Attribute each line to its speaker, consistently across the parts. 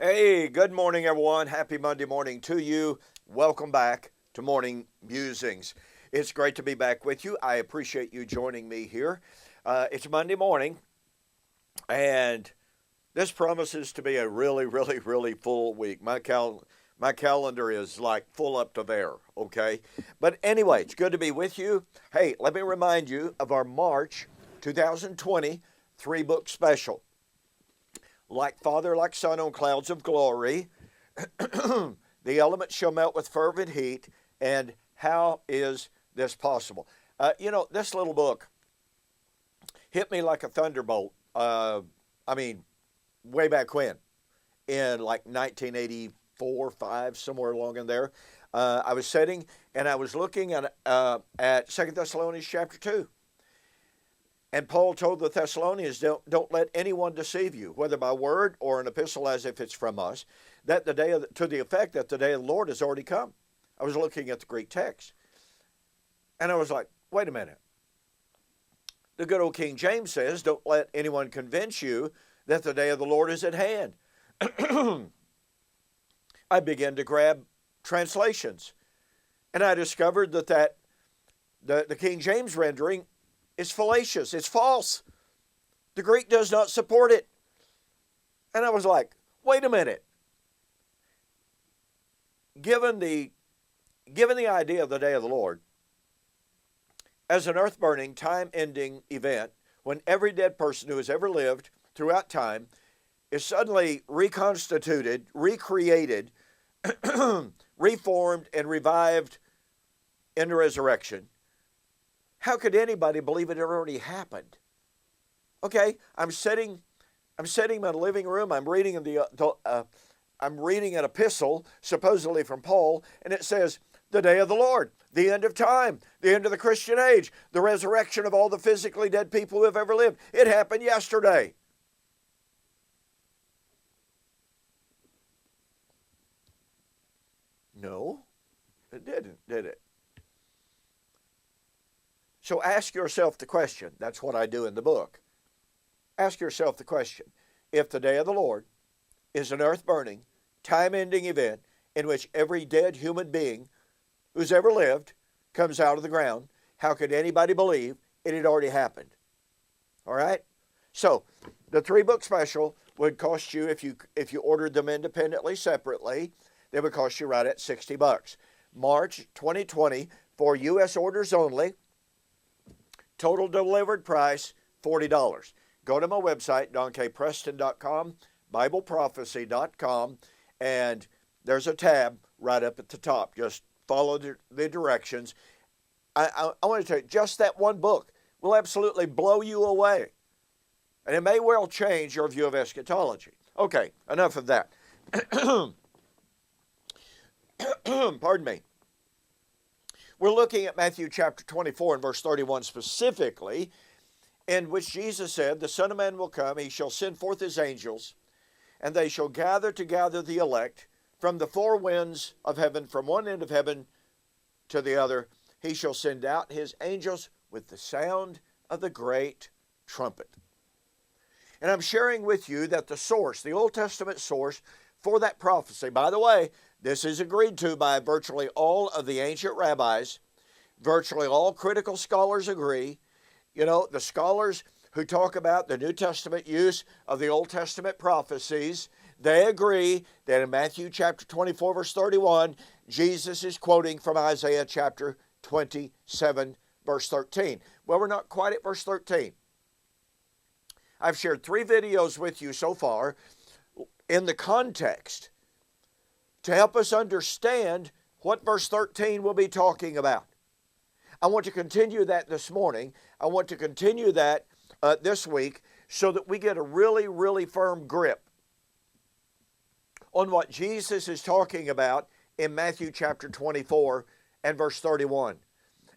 Speaker 1: Hey, good morning, everyone. Happy Monday morning to you. Welcome back to Morning Musings. It's great to be back with you. I appreciate you joining me here. It's Monday morning, and this promises to be a really full week. My calendar is like full up to there, okay? But anyway, it's good to be with you. Hey, let me remind you of our March 2020 three-book special. Like Father, like Son on clouds of glory, the elements shall melt with fervent heat, and how is this possible? This little book hit me like a thunderbolt. Way back when, in like 1984, 5, somewhere along in there. I was sitting and I was looking at 2 Thessalonians chapter 2. And Paul told the Thessalonians, don't let anyone deceive you, whether by word or an epistle as if it's from us, to the effect that the day of the Lord has already come. I was looking at the Greek text. And I was like, wait a minute. The good old King James says, don't let anyone convince you that the day of the Lord is at hand. I began to grab translations. And I discovered that the King James rendering is fallacious. It's false. The Greek does not support it. And I was like, wait a minute. Given the idea of the day of the Lord as an earth-burning, time-ending event, when every dead person who has ever lived throughout time is suddenly reconstituted, recreated, reformed, and revived in the resurrection, how could anybody believe it had already happened? Okay, I'm sitting in my living room. I'm reading an epistle, supposedly from Paul, and it says, the day of the Lord, the end of time, the end of the Christian age, the resurrection of all the physically dead people who have ever lived. It happened yesterday. No, it didn't, did it? So ask yourself the question. That's what I do in the book. Ask yourself the question. If the day of the Lord is an earth-burning, time-ending event in which every dead human being who's ever lived comes out of the ground, how could anybody believe it had already happened? All right? So the three-book special would cost you, if you ordered them independently, separately, they would cost you right at $60. March 2020 for U.S. orders only. Total delivered price, $40. Go to my website, donkpreston.com, bibleprophecy.com, and there's a tab right up at the top. Just follow the directions. I want to tell you, just that one book will absolutely blow you away. And it may well change your view of eschatology. Okay, enough of that. Pardon me. We're looking at Matthew chapter 24 and verse 31 specifically, in which Jesus said, the Son of Man will come, he shall send forth his angels, and they shall gather together the elect from the four winds of heaven, from one end of heaven to the other. He shall send out his angels with the sound of the great trumpet. And I'm sharing with you that the source, the Old Testament source for that prophecy, by the way, this is agreed to by virtually all of the ancient rabbis. Virtually all critical scholars agree. You know, the scholars who talk about the New Testament use of the Old Testament prophecies, they agree that in Matthew chapter 24, verse 31, Jesus is quoting from Isaiah chapter 27, verse 13. Well, we're not quite at verse 13. I've shared 3 videos with you so far in the context to help us understand what verse 13 will be talking about. I want to continue that this morning. I want to continue that this week so that we get a really firm grip on what Jesus is talking about in Matthew chapter 24 and verse 31.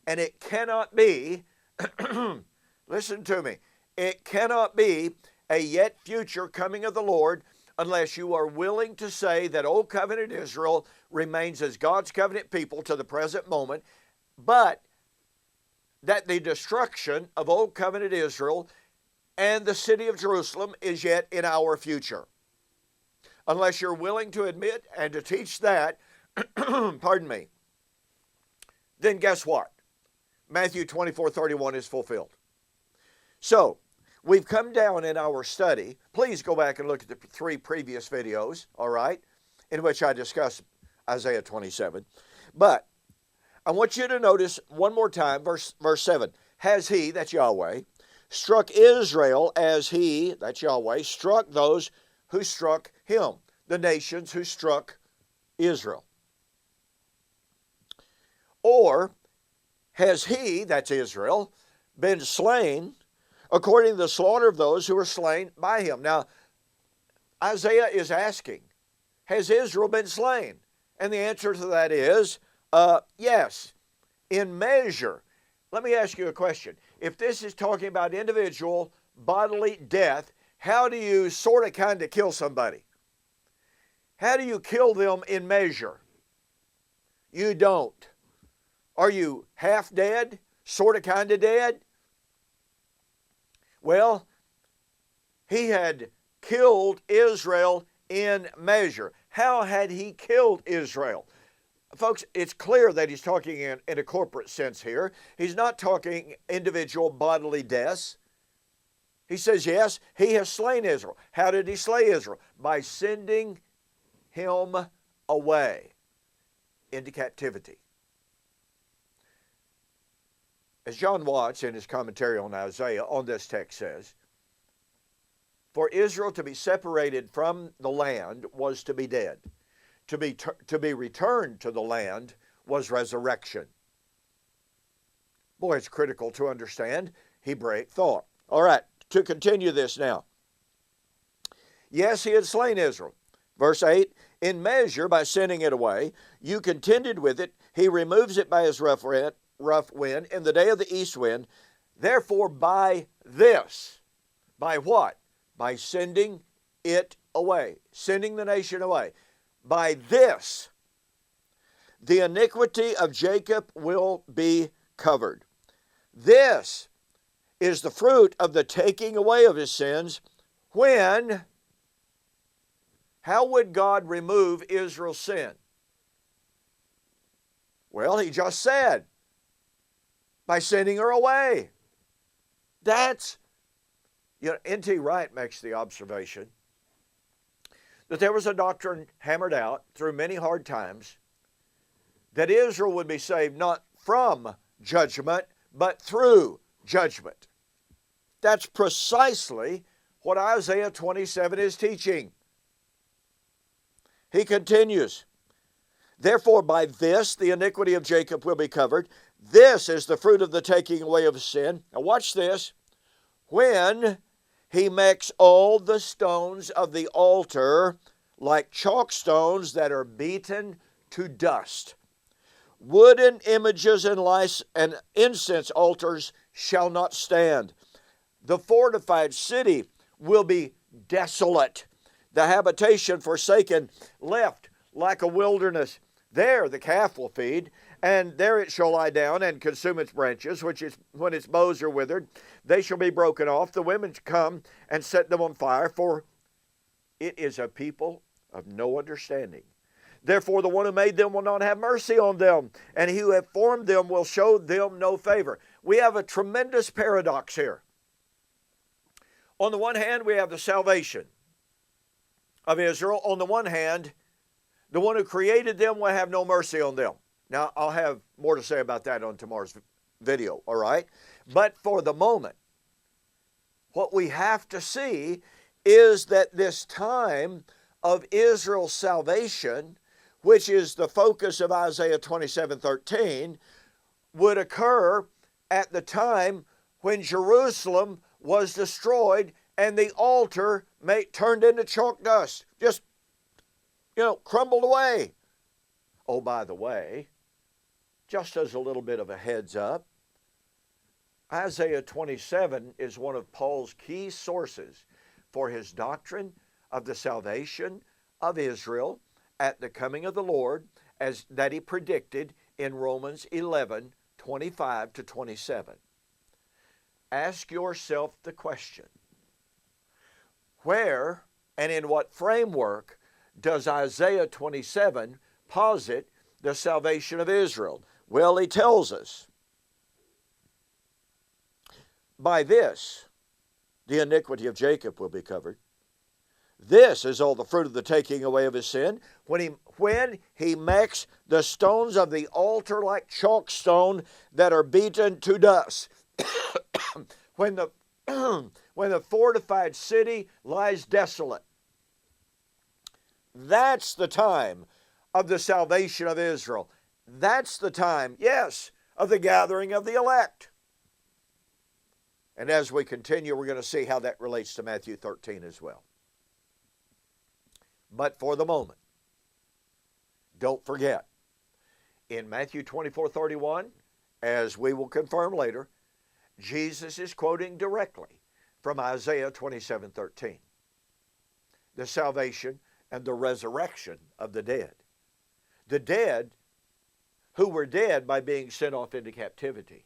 Speaker 1: And it cannot be, listen to me, it cannot be a yet future coming of the Lord unless you are willing to say that Old Covenant Israel remains as God's covenant people to the present moment, but that the destruction of Old Covenant Israel and the city of Jerusalem is yet in our future. unless you're willing to admit and to teach that, pardon me, then guess what? Matthew 24:31 is fulfilled. So, we've come down in our study. Please go back and look at the 3 previous videos, all right, in which I discussed Isaiah 27. But I want you to notice one more time, verse 7. Has he, that's Yahweh, struck Israel as he, that's Yahweh, struck those who struck him, the nations who struck Israel? Or has he, that's Israel, been slain according to the slaughter of those who were slain by him? Now, Isaiah is asking, has Israel been slain? And the answer to that is, yes, in measure. Let me ask you a question. If this is talking about individual bodily death, how do you sort of kind of kill somebody? How do you kill them in measure? You don't. Are you half dead? Sort of kind of dead? Well, he had killed Israel in measure. How had he killed Israel? Folks, it's clear that he's talking in a corporate sense here. He's not talking individual bodily deaths. He says, yes, he has slain Israel. How did he slay Israel? By sending him away into captivity. As John Watts, in his commentary on Isaiah, on this text says, for Israel to be separated from the land was to be dead. To be returned to the land was resurrection. Boy, it's critical to understand Hebraic thought. All right, to continue this now. Yes, he had slain Israel. Verse 8, in measure, by sending it away, you contended with it. He removes it by his rough wind in the day of the east wind. Therefore, by this, by what? By sending it away, sending the nation away. By this, the iniquity of Jacob will be covered. This is the fruit of the taking away of his sins. When? How would God remove Israel's sin? Well, he just said, by sending her away. That's, N.T. Wright makes the observation that there was a doctrine hammered out through many hard times that Israel would be saved not from judgment, but through judgment. That's precisely what Isaiah 27 is teaching. He continues, therefore by this the iniquity of Jacob will be covered. This is the fruit of the taking away of sin. Now watch this. When he makes all the stones of the altar like chalk stones that are beaten to dust. Wooden images and incense altars shall not stand. The fortified city will be desolate. The habitation forsaken, left like a wilderness. There the calf will feed, and there it shall lie down and consume its branches, which is when its boughs are withered, they shall be broken off. The women come and set them on fire, for it is a people of no understanding. Therefore the one who made them will not have mercy on them, and he who hath formed them will show them no favor. We have a tremendous paradox here. On the one hand, we have the salvation of Israel. On the one hand, the one who created them will have no mercy on them. Now, I'll have more to say about that on tomorrow's video, all right? But for the moment, what we have to see is that this time of Israel's salvation, which is the focus of Isaiah 27:13, would occur at the time when Jerusalem was destroyed and the altar turned into chalk dust. Just, crumbled away. Oh, by the way, just as a little bit of a heads up, Isaiah 27 is one of Paul's key sources for his doctrine of the salvation of Israel at the coming of the Lord, as that he predicted in Romans 11:25-27. Ask yourself the question, where and in what framework does Isaiah 27 posit the salvation of Israel? Well, he tells us, by this, the iniquity of Jacob will be covered. This is all the fruit of the taking away of his sin. When he makes the stones of the altar like chalk stone that are beaten to dust. when the fortified city lies desolate. That's the time of the salvation of Israel. That's the time, yes, of the gathering of the elect. And as we continue, we're going to see how that relates to Matthew 13 as well. But for the moment, don't forget, in Matthew 24:31, as we will confirm later, Jesus is quoting directly from Isaiah 27:13. The salvation and the resurrection of the dead. The dead who were dead by being sent off into captivity.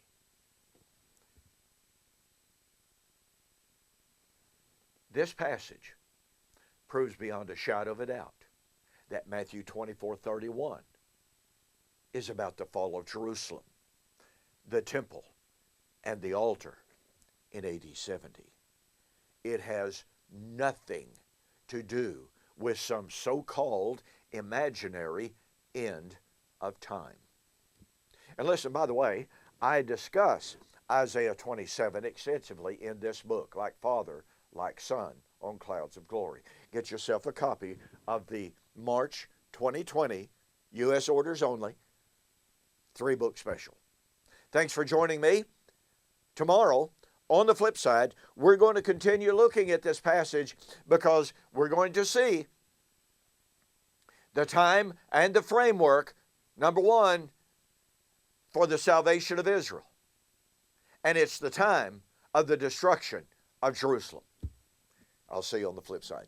Speaker 1: This passage proves beyond a shadow of a doubt that Matthew 24:31 is about the fall of Jerusalem, the temple, and the altar in AD 70. It has nothing to do with some so-called imaginary end of time. And listen, by the way, I discuss Isaiah 27 extensively in this book, Like Father, Like Son, on Clouds of Glory. Get yourself a copy of the March 2020 U.S. orders only 3-book special. Thanks for joining me. Tomorrow, on the flip side, we're going to continue looking at this passage because we're going to see the time and the framework, number one, for the salvation of Israel. And it's the time of the destruction of Jerusalem. I'll see you on the flip side.